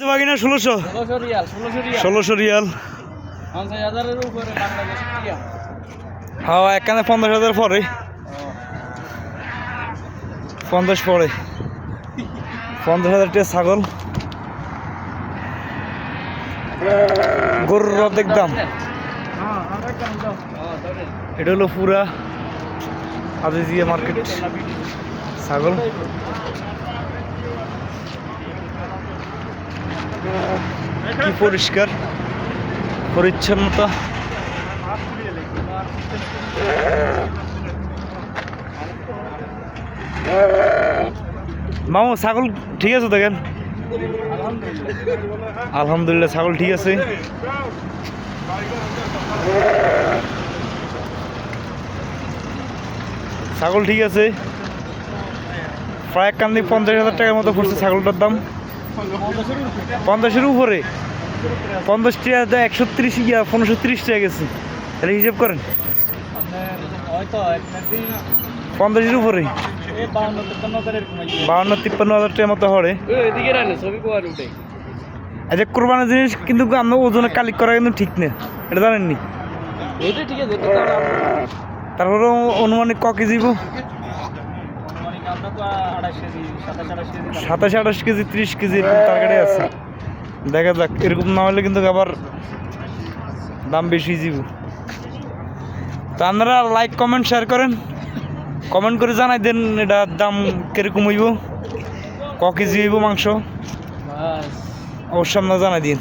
বাগিনা 1600 1600 Real. হ্যাঁ এখানে 50,000 পরে 50 পরে 50,000 টাকা ছাগল, গরুর অর্ধেক দাম। এটা হলো পুরা আজিজিয়া মার্কেট ছাগল। কি পরিষ্কার পরিচ্ছন্নতা। মামু ছাগল ঠিক আছে দেখেন? আলহামদুলিল্লাহ ছাগল ঠিক আছে। ছাগল ঠিক আছে, প্রায় এক কান্দি 50,000 টাকার মতো পড়ছে ছাগলটার দাম। 50-এর উপরে 50 টাকা 130 গিয়া 1530 টাকা গেছে, তাহলে হিসাব করেন 50-এর উপরে 52-53,000 টাকার মতো হরে। আচ্ছা কোরবানির জিনিস কিন্তু আমরা ওজনে কালেক্ট করা কিন্তু ঠিক না, এটা জানেননি? তারপরে অনুমানিক ক কেজি? 27-28 কেজি 30 কেজি টার্গেটে আছে। দেখা যাক, এরকম না হলে কিন্তু আবার দাম বেশি যাব। তো আপনারা লাইক কমেন্ট শেয়ার করেন, কমেন্ট করে জানাই দেন এটার দাম কিরকম হইব, ক কেজি হইব মাংস, অবশ্যই আপনারা জানাই দিন।